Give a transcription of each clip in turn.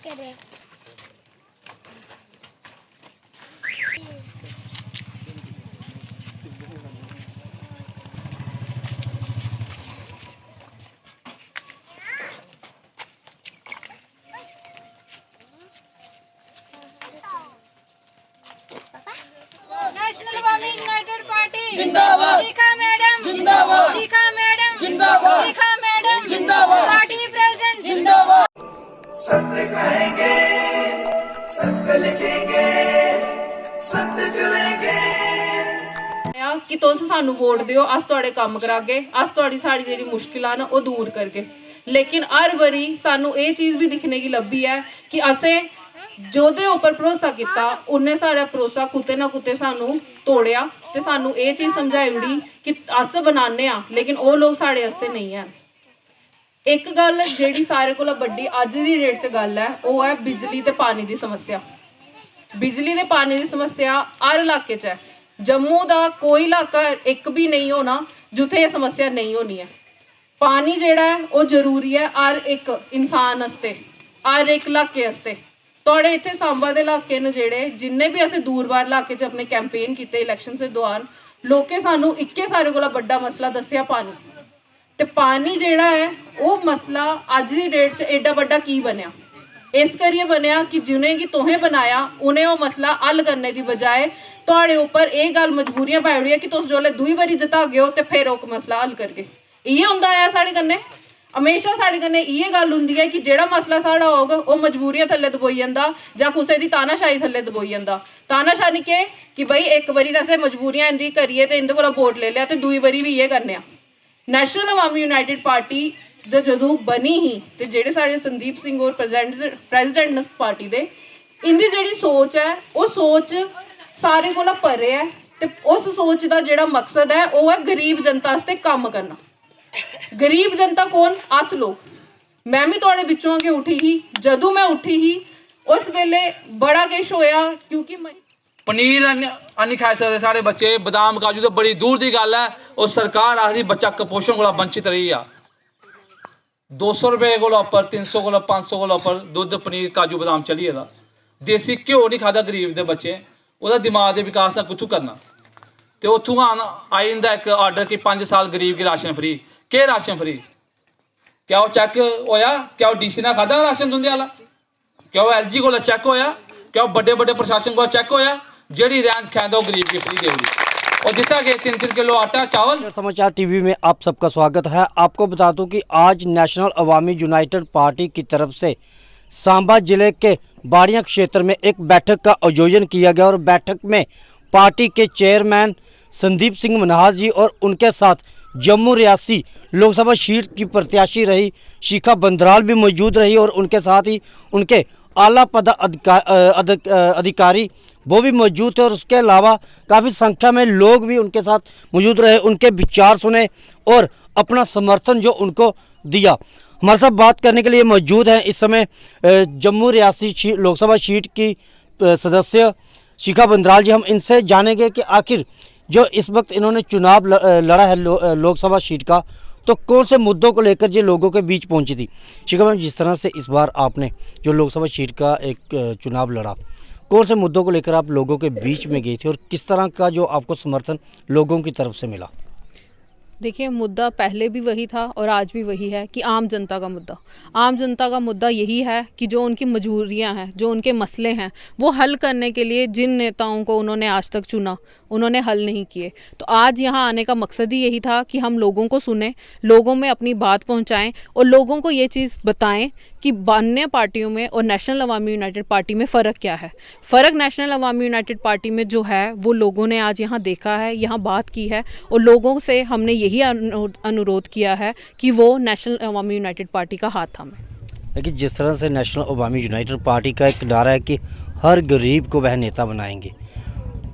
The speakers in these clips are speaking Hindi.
करे नेशनल अवामी यूनाइटेड पार्टी जिंदाबाद। शिखा मैडम जिंदाबाद। शिखा मैडम जिंदाबाद। शिखा मैडम जिंदाबाद। पार्टी प्रेसिडेंट जिंदाबाद। सत्य कहेंगे, सत्य लिखेंगे, सत्य चलेंगे। कि तुस सानू वोट दिओ, अस तुहाडे कम्म करागे, अस तुहाडी सारी जेहड़ी मुश्किलां न ओह दूर करगे। लेकिन हर बारी सानू ये चीज़ भी दिखने की लब्भी है कि असें जोहदे उपर भरोसा किया उन्हें साढ़ा भरोसा कुते ना कुते सानू तोड़िया ते सानू ये चीज़ समझाई उड़ी कि अस बनाने आ लेकिन वो लोग साढ़े आस्ते नहीं है। एक गल जिहड़ी सारे कोला बड्डी अज दी डेट च गल है वह है बिजली ते पानी दी समस्या। बिजली ते पानी दी समस्या हर इलाके च है। जम्मू का कोई इलाका एक भी नहीं होना जिथे ये समस्या नहीं होनी है। पानी जिहड़ा है वो जरूरी है हर एक इंसान आस्ते, हर एक इलाके आस्ते। तुहाडे इत्थे सांबा दे इलाके न जिहड़े जिन्ने भी असें दूर बार इलाके च अपने कैंपेन कीते इलैक्शन दे दौरान लोकें सानू इक्के सारे कोला बड्डा मसला दस्सिया पानी। ते पानी जिहड़ा है वो मसला अज दी डेट च एडा बड्डा की बनया, इस करियै बनया कि जिन्हें गी तुहें बनाया उन्हें वो मसला हल करने की बजाय तुहाडे उपर ये गल मजबूरियां पाई ओड़ी कि तुस जोल्ले दूई बारी जितागे हो ते फिर ओह मसला हल करगे। इ'यै होंदा है साढ़े कन्नै, हमेशा साढ़े कन्नै इ'यै गल होंदी है कि जेह्ड़ा मसला साढ़ा होग ओह मजबूरियां थल्ले दबोई जंदा जां कुसै दी तानाशाही थल्ले दबोई जंदा। तानाशाही केह् कि भाई एक बारी ते असें मजबूरियां इंदी करियै ते इंदे कोला वोट ले लिया ते दूई बारी भी इ'यै करने आ। नैशनल अवामी यूनाइटेड पार्टी जदों बनी ही ते जेह्ड़े साढ़े संदीप सिंह होर प्रेजिडेंट न पार्टी दे, इंदी जेह्ड़ी सोच है वो सोच सारे कोला परे है ते उस सोच का जेह्ड़ा मकसद है वो है गरीब जनता आस्ते कम्म करना। गरीब जनता कौन? अस लोग। मैं भी थोड़े बिचों अगे उठी ही, जदों मैं उठी ही उस वेले बड़ा किश होया क्योंकि पनीर नहीं खाई सकते साढ़े बच्चे, बदाम काजू तो बड़ी दूर की गल है। और सरकार आखदी बच्चा कुपोषण को वंचित रही है। 200 रुपये को उपर 300 को 500 को उपर दुध पनीर काजू बदाम चली गेदा। देसी घ्यो नहीं खाता गरीब के बच्चे, वह दिमाग के विकास का कुछ करना। तो उतों आई जंदा एक आर्डर कि 5 साल गरीब की राशन फ्री। के राशन फ्री? क्या वो चैक होया? क्या वो DC ने खादा राशन तुंदे वाला? क्या वो LG को चैक होया? क्या वो बड़े बड़े प्रशासन को चैक होया? जेड़ी रैंक खादा वो गरीब की फ्री देगी और दिता गया 3-3 किलो आटा चावल। समाचार टीवी में आप सबका स्वागत है। आपको बता दूं कि आज नेशनल अवामी यूनाइटेड पार्टी की तरफ से सांबा जिले के बाड़ियां क्षेत्र में एक बैठक का आयोजन किया गया और बैठक में पार्टी के चेयरमैन संदीप सिंह मन्हास जी और उनके साथ जम्मू रियासी लोकसभा सीट की प्रत्याशी रही शिखा बंदराल भी मौजूद रही और उनके साथ ही उनके आला पद अधिकारी वो भी मौजूद थे और उसके अलावा काफ़ी संख्या में लोग भी उनके साथ मौजूद रहे, उनके विचार सुने और अपना समर्थन जो उनको दिया। हमारे साथ बात करने के लिए मौजूद हैं इस समय जम्मू रियासी लोकसभा सीट की सदस्य शिखा बंदराल जी। हम इनसे जानेंगे कि आखिर जो इस वक्त इन्होंने चुनाव लड़ा है लोकसभा सीट का, तो कौन से मुद्दों को लेकर ये लोगों के बीच पहुंची थी। शिखा मैम, जिस तरह से इस बार आपने जो लोकसभा सीट का एक चुनाव लड़ा, कौन से मुद्दों को लेकर आप लोगों के बीच में गई थी और किस तरह का जो आपको समर्थन लोगों की तरफ से मिला? देखिए, मुद्दा पहले भी वही था और आज भी वही है कि आम जनता का मुद्दा। आम जनता का मुद्दा यही है कि जो उनकी मजबूरियां हैं, जो उनके मसले हैं, वो हल करने के लिए जिन नेताओं को उन्होंने आज तक चुना उन्होंने हल नहीं किए। तो आज यहाँ आने का मकसद ही यही था कि हम लोगों को सुने, लोगों में अपनी बात पहुँचाएँ और लोगों को ये चीज़ बताएँ कि अन्य पार्टियों में और नेशनल अवामी यूनाइटेड पार्टी में फ़र्क क्या है। फ़र्क नेशनल अवामी यूनाइटेड पार्टी में जो है वो लोगों ने आज यहाँ देखा है, यहाँ बात की है और लोगों से हमने यही अनुरोध किया है कि वो नेशनल अवामी यूनाइटेड पार्टी का हाथ थामे। लेकिन जिस तरह से नेशनल अवामी यूनाइटेड पार्टी का एक नारा है कि हर गरीब को वह नेता बनाएंगे,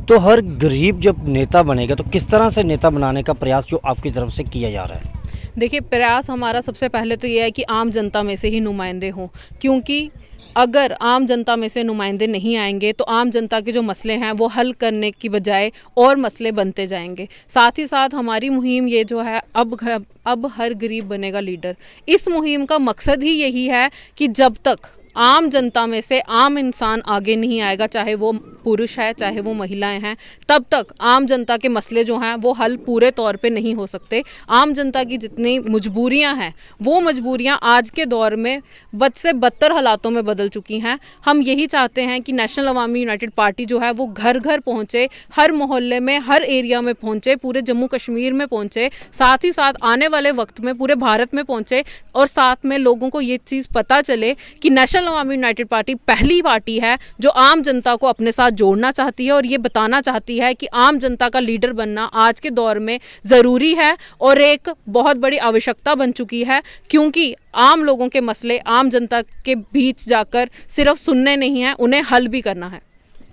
तो हर गरीब जब नेता बनेगा तो किस तरह से नेता बनाने का प्रयास जो आपकी तरफ से किया जा रहा है? देखिए, प्रयास हमारा सबसे पहले तो ये है कि आम जनता में से ही नुमाइंदे हों, क्योंकि अगर आम जनता में से नुमाइंदे नहीं आएंगे तो आम जनता के जो मसले हैं वो हल करने की बजाय और मसले बनते जाएंगे। साथ ही साथ हमारी मुहिम ये जो है अब हर गरीब बनेगा लीडर, इस मुहिम का मकसद ही यही है कि जब तक आम जनता में से आम इंसान आगे नहीं आएगा, चाहे वो पुरुष है चाहे वो महिलाएं हैं, तब तक आम जनता के मसले जो हैं वो हल पूरे तौर पे नहीं हो सकते। आम जनता की जितनी मजबूरियां हैं वो मजबूरियां आज के दौर में बद से बदतर हालातों में बदल चुकी हैं। हम यही चाहते हैं कि नेशनल अवामी यूनाइटेड पार्टी जो है वो घर घर पहुंचे, हर मोहल्ले में, हर एरिया में पहुंचे, पूरे जम्मू कश्मीर में पहुंचे, साथ ही साथ आने वाले वक्त में पूरे भारत में पहुंचे और साथ में लोगों को ये चीज़ पता चले कि नेशनल अवामी यूनाइटेड पार्टी पहली पार्टी है जो आम जनता को अपने साथ जोड़ना चाहती है और ये बताना चाहती है कि आम जनता का लीडर बनना आज के दौर में ज़रूरी है और एक बहुत बड़ी आवश्यकता बन चुकी है, क्योंकि आम लोगों के मसले आम जनता के बीच जाकर सिर्फ सुनने नहीं हैं, उन्हें हल भी करना है।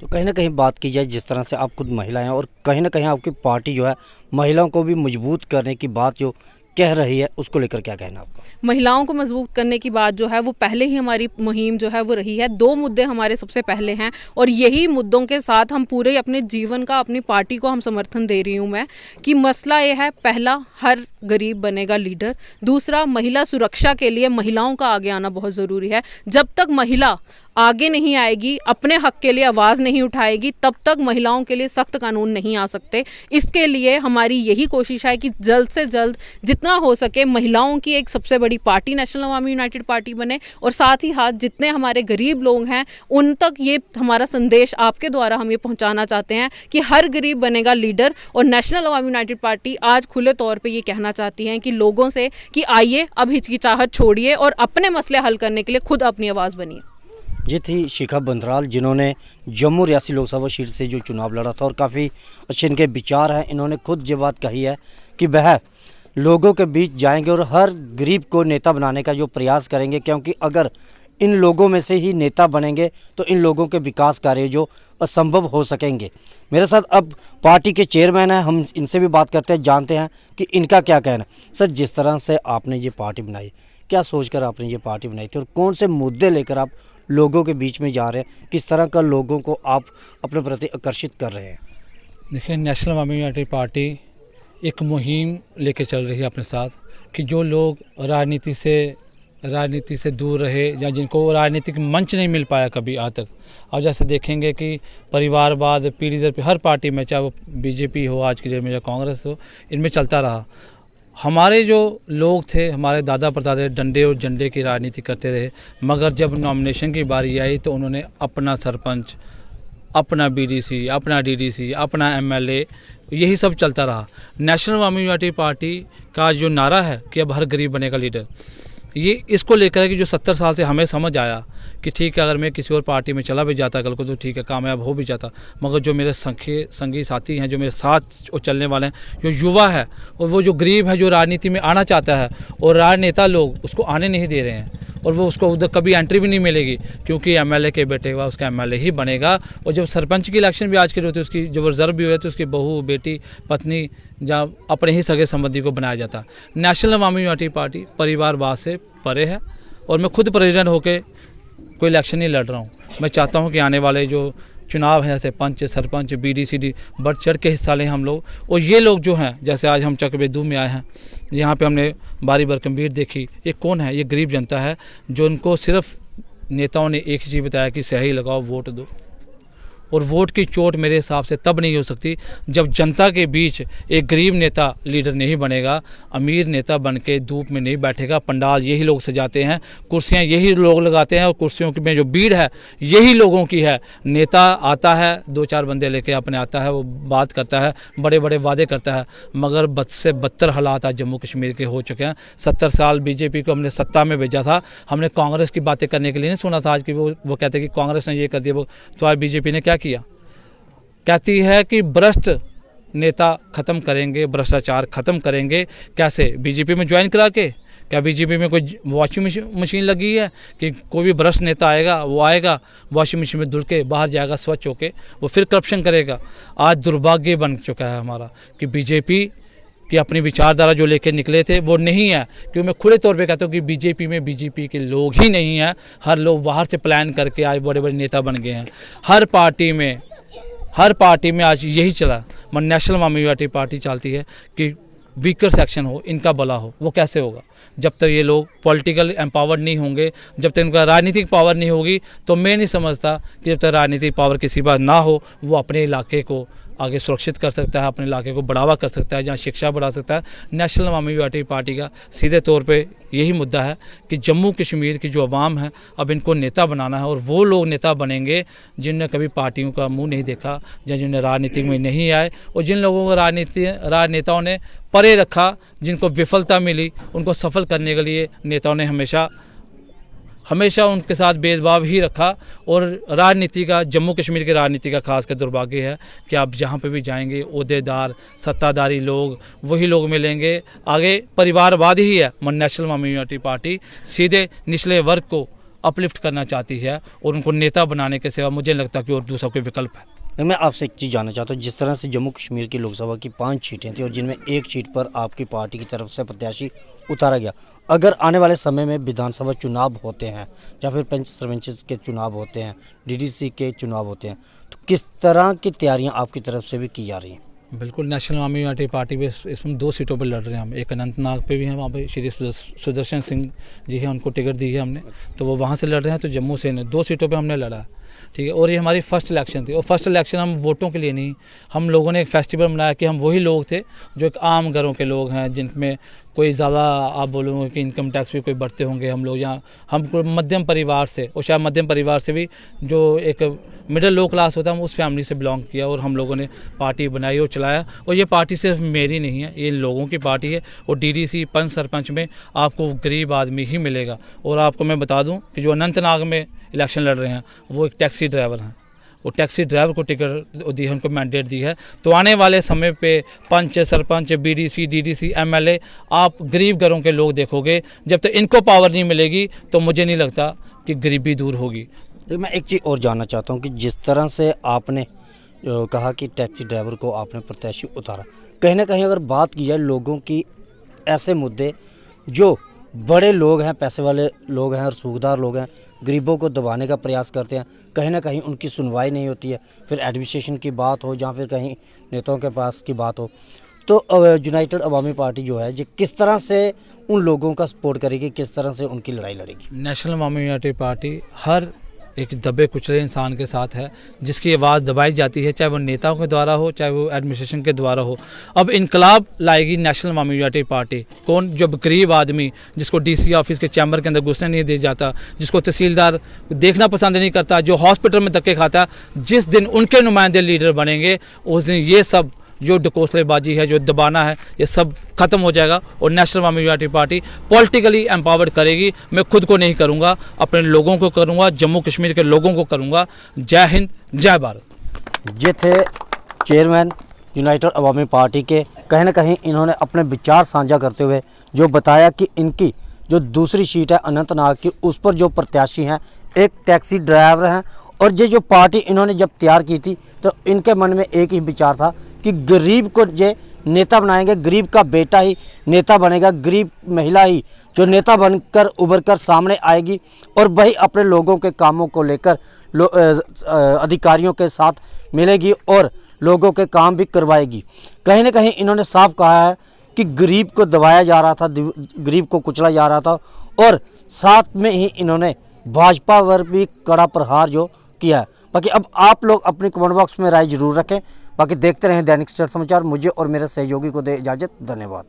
तो कहीं ना कहीं बात की जाए, जिस तरह से आप खुद महिला हैं और कहीं ना कहीं आपकी पार्टी जो है महिलाओं को भी मजबूत करने की बात जो कह रही है, उसको लेकर क्या कहना आपका? महिलाओं को मजबूत करने की बात जो है वो पहले ही हमारी मुहिम जो है वो रही है। 2 मुद्दे हमारे सबसे पहले हैं और यही मुद्दों के साथ हम पूरे अपने जीवन का, अपनी पार्टी को हम समर्थन दे रही हूँ मैं, कि मसला ये है, पहला हर गरीब बनेगा लीडर, दूसरा महिला सुरक्षा के लिए महिलाओं का आगे आना बहुत ज़रूरी है। जब तक महिला आगे नहीं आएगी, अपने हक के लिए आवाज़ नहीं उठाएगी, तब तक महिलाओं के लिए सख्त कानून नहीं आ सकते। इसके लिए हमारी यही कोशिश है कि जल्द से जल्द जितना हो सके महिलाओं की एक सबसे बड़ी पार्टी नेशनल अवामी यूनाइटेड पार्टी बने और साथ ही साथ जितने हमारे गरीब लोग हैं उन तक ये हमारा संदेश आपके द्वारा हम ये पहुंचाना चाहते हैं कि हर गरीब बनेगा लीडर। और नेशनल अवामी यूनाइटेड पार्टी आज खुले तौर पे ये कहना चाहती है कि लोगों से कि आइए अब हिचकिचाहट छोड़िए और अपने मसले हल करने के लिए खुद अपनी आवाज़ बनिए। ये थी शिखा बंदराल, जिन्होंने जम्मू रियासी लोकसभा सीट से जो चुनाव लड़ा था और काफ़ी अच्छे इनके विचार हैं। इन्होंने खुद ये बात कही है कि वह लोगों के बीच जाएंगे और हर गरीब को नेता बनाने का जो प्रयास करेंगे, क्योंकि अगर इन लोगों में से ही नेता बनेंगे तो इन लोगों के विकास कार्य जो असंभव हो सकेंगे। मेरे साथ अब पार्टी के चेयरमैन हैं, हम इनसे भी बात करते हैं, जानते हैं कि इनका क्या कहना है। सर, जिस तरह से आपने ये पार्टी बनाई, क्या सोचकर आपने ये पार्टी बनाई थी और कौन से मुद्दे लेकर आप लोगों के बीच में जा रहे हैं, किस तरह का लोगों को आप अपने प्रति आकर्षित कर रहे हैं? देखिए, नेशनल अवामी यूनाइटेड पार्टी एक मुहिम लेके चल रही है अपने साथ कि जो लोग राजनीति से दूर रहे या जिनको राजनीतिक मंच नहीं मिल पाया कभी आज तक। अब जैसे देखेंगे कि परिवारवाद पीढ़ी दर हर पार्टी में, चाहे वो बीजेपी हो आज की डेट में या कांग्रेस हो, इनमें चलता रहा। हमारे जो लोग थे, हमारे दादा परदादा डंडे और झंडे की राजनीति करते रहे, मगर जब नॉमिनेशन की बारी आई तो उन्होंने अपना सरपंच, अपना बीडीसी, अपना डीडीसी, अपना एमएलए, यही सब चलता रहा। नेशनल अवामी यूनाइटेड पार्टी का जो नारा है कि अब हर गरीब बनेगा लीडर, ये इसको लेकर है कि जो 70 साल से हमें समझ आया कि ठीक है, अगर मैं किसी और पार्टी में चला भी जाता कल को तो ठीक है, कामयाब हो भी जाता, मगर जो मेरे संगी साथी हैं, जो मेरे साथ चलने वाले हैं, जो युवा है और वो जो गरीब है, जो राजनीति में आना चाहता है और राजनेता लोग उसको आने नहीं दे रहे हैं और वो उसको उधर कभी एंट्री भी नहीं मिलेगी, क्योंकि एमएलए के बेटे का उसका एमएलए ही बनेगा। और जब सरपंच की इलेक्शन भी आज के होती है, उसकी जब रिजर्व भी हुए तो उसकी बहू, बेटी, पत्नी, जहाँ अपने ही सगे संबंधी को बनाया जाता। नेशनल अवामी यूनाइटेड पार्टी परिवारवाद से परे है और मैं खुद प्रेसिडेंट होकर कोई इलेक्शन नहीं लड़ रहा हूँ। मैं चाहता हूँ कि आने वाले जो चुनाव हैं, जैसे पंच, सरपंच, बीडीसी, बढ़ चढ़ के हिस्सा लें हम लोग। और ये लोग जो हैं, जैसे आज हम चकबेदू में आए हैं, यहाँ पे हमने बारी बरकम्बीर देखी। ये कौन है? ये गरीब जनता है जो उनको सिर्फ नेताओं ने एक ही चीज़ बताया कि सही लगाओ, वोट दो। और वोट की चोट मेरे हिसाब से तब नहीं हो सकती जब जनता के बीच एक गरीब नेता लीडर नहीं बनेगा, अमीर नेता बन के धूप में नहीं बैठेगा। पंडाल यही लोग सजाते हैं, कुर्सियां यही लोग लगाते हैं और कुर्सियों में जो भीड़ है यही लोगों की है। नेता आता है, 2-4 बंदे लेके अपने आता है, वो बात करता है, बड़े बड़े वादे करता है, मगर बद से बदतर हालात आज जम्मू कश्मीर के हो चुके हैं। 70 साल बीजेपी को हमने सत्ता में भेजा था, हमने कांग्रेस की बातें करने के लिए नहीं सुना था। आज की वो कहते हैं कि कांग्रेस ने ये कर दिया, वो तो आज बीजेपी ने क्या किया? कहती है कि भ्रष्ट नेता खत्म करेंगे, भ्रष्टाचार खत्म करेंगे। कैसे? बीजेपी में ज्वाइन करा के? क्या बीजेपी में कोई वॉशिंग मशीन लगी है कि कोई भी भ्रष्ट नेता आएगा, वो आएगा वॉशिंग मशीन में धुल के बाहर जाएगा स्वच्छ होके, वो फिर करप्शन करेगा? आज दुर्भाग्य बन चुका है हमारा कि बीजेपी कि अपनी विचारधारा जो लेके निकले थे वो नहीं है। क्योंकि मैं खुले तौर पे कहता हूँ कि बीजेपी में बीजेपी के लोग ही नहीं हैं, हर लोग बाहर से प्लान करके आज बड़े बड़े नेता बन गए हैं। हर पार्टी में आज यही चला। नेशनल अवामी यूनाइटेड पार्टी चाहती है कि वीकर सेक्शन हो, इनका भला हो, वो कैसे होगा? जब तक ये लोग पॉलिटिकल एम्पावर्ड नहीं होंगे, जब तक इनका राजनीतिक पावर नहीं होगी, तो मैं नहीं समझता कि जब तक राजनीतिक पावर किसी पास ना हो वो अपने इलाके को आगे सुरक्षित कर सकता है, अपने इलाके को बढ़ावा कर सकता है, जहाँ शिक्षा बढ़ा सकता है। नेशनल अवामी पार्टी का सीधे तौर पे यही मुद्दा है कि जम्मू कश्मीर की जो अवाम है अब इनको नेता बनाना है, और वो लोग नेता बनेंगे जिनने कभी पार्टियों का मुंह नहीं देखा, या जिन्हें राजनीति में नहीं आए, और जिन लोगों को राजनेताओं ने परे रखा, जिनको विफलता मिली, उनको सफल करने के लिए नेताओं ने हमेशा उनके साथ भेदभाव ही रखा। और राजनीति का, जम्मू कश्मीर की राजनीति का खास कर दुर्भाग्य है कि आप जहाँ पे भी जाएंगे ओहदेदार, सत्ताधारी लोग, वही लोग मिलेंगे। आगे परिवारवाद ही है। नेशनल अवामी पार्टी सीधे निचले वर्ग को अपलिफ्ट करना चाहती है, और उनको नेता बनाने के सिवा मुझे लगता कि और दूसरा कोई विकल्प है। मैं आपसे एक चीज़ जानना चाहता हूँ, जिस तरह से जम्मू कश्मीर की लोकसभा की 5 सीटें थी और जिनमें एक सीट पर आपकी पार्टी की तरफ से प्रत्याशी उतारा गया, अगर आने वाले समय में विधानसभा चुनाव होते हैं या फिर पंच सरपंच के चुनाव होते हैं, डीडीसी के चुनाव होते हैं, तो किस तरह की तैयारियाँ आपकी तरफ से भी की जा रही हैं? बिल्कुल, नेशनल अवामी पार्टी पे इसमें 2 सीटों पर लड़ रहे हैं हम। एक अनंतनाग पे भी हैं, वहाँ पे श्री सुदर्शन सिंह जी हैं, उनको टिकट दी है हमने, तो वो वहाँ से लड़ रहे हैं। तो जम्मू से 2 सीटों पे हमने लड़ा है, ठीक है। और ये हमारी फर्स्ट इलेक्शन थी, और फर्स्ट इलेक्शन हम वोटों के लिए नहीं, हम लोगों ने एक फेस्टिवल मनाया कि हम वही लोग थे जो एक आम घरों के लोग हैं, जिनमें कोई ज़्यादा आप बोलोगे कि इनकम टैक्स भी कोई बढ़ते होंगे। हम लोग यहाँ, हम मध्यम परिवार से, और शायद मध्यम परिवार से भी जो एक मिडिल लो क्लास होता है, हम उस फैमिली से बिलोंग किया, और हम लोगों ने पार्टी बनाई और चलाया। और ये पार्टी सिर्फ मेरी नहीं है, ये लोगों की पार्टी है। और डीडीसी, पंच सरपंच में आपको गरीब आदमी ही मिलेगा। और आपको मैं बता दूं कि जो अनंतनाग में इलेक्शन लड़ रहे हैं वो एक टैक्सी ड्राइवर हैं, वो टैक्सी ड्राइवर को टिकट दी है, उनको मैंडेट दी है। तो आने वाले समय पे पंच, सरपंच, बीडीसी, डीडीसी, एमएलए, आप गरीब घरों के लोग देखोगे। जब तक इनको पावर नहीं मिलेगी तो मुझे नहीं लगता कि गरीबी दूर होगी। तो मैं एक चीज़ और जानना चाहता हूँ कि जिस तरह से आपने कहा कि टैक्सी ड्राइवर को आपने प्रत्याशी उतारा, कहीं ना कहीं अगर बात की जाए लोगों की, ऐसे मुद्दे जो बड़े लोग हैं, पैसे वाले लोग हैं और सूखदार लोग हैं, गरीबों को दबाने का प्रयास करते हैं, कहीं ना कहीं उनकी सुनवाई नहीं होती है। फिर एडमिनिस्ट्रेशन की बात हो या फिर कहीं नेताओं के पास की बात हो, तो यूनाइटेड अवामी पार्टी जो है, जो किस तरह से उन लोगों का सपोर्ट करेगी, किस तरह से उनकी लड़ाई लड़ेगी? नेशनल अवामी पार्टी हर एक दबे कुचले इंसान के साथ है, जिसकी आवाज़ दबाई जाती है, चाहे वो नेताओं के द्वारा हो, चाहे वो एडमिनिस्ट्रेशन के द्वारा हो। अब इनकलाब लाएगी नेशनल अवामी पार्टी। कौन? जो गरीब आदमी, जिसको डीसी ऑफिस के चैम्बर के अंदर घुसने नहीं दिया जाता, जिसको तहसीलदार देखना पसंद नहीं करता, जो हॉस्पिटल में धक्के खाता, जिस दिन उनके नुमाइंदे लीडर बनेंगे उस दिन ये सब जो डकोसलेबाजी है, जो दबाना है, ये सब खत्म हो जाएगा। और नेशनल अवामी पार्टी पॉलिटिकली एम्पावर्ड करेगी। मैं खुद को नहीं करूँगा, अपने लोगों को करूँगा, जम्मू कश्मीर के लोगों को करूँगा। जय हिंद, जय भारत। ये थे चेयरमैन यूनाइटेड अवामी पार्टी के। कहीं ना कहीं इन्होंने अपने विचार साझा करते हुए जो बताया कि इनकी जो दूसरी सीट है अनंतनाग की, उस पर जो प्रत्याशी हैं एक टैक्सी ड्राइवर हैं। और ये जो पार्टी इन्होंने जब तैयार की थी तो इनके मन में एक ही विचार था कि गरीब को ये नेता बनाएंगे, गरीब का बेटा ही नेता बनेगा, गरीब महिला ही जो नेता बनकर उभर कर सामने आएगी और वही अपने लोगों के कामों को लेकर अधिकारियों के साथ मिलेगी और लोगों के काम भी करवाएगी। कहीं ना कहीं इन्होंने साफ कहा है कि गरीब को दबाया जा रहा था, गरीब को कुचला जा रहा था, और साथ में ही इन्होंने भाजपा पर भी कड़ा प्रहार जो किया है। बाकी अब आप लोग अपनी कमेंट बॉक्स में राय जरूर रखें। बाकी देखते रहें दैनिक स्टार समाचार। मुझे और मेरे सहयोगी को दे इजाज़त। धन्यवाद।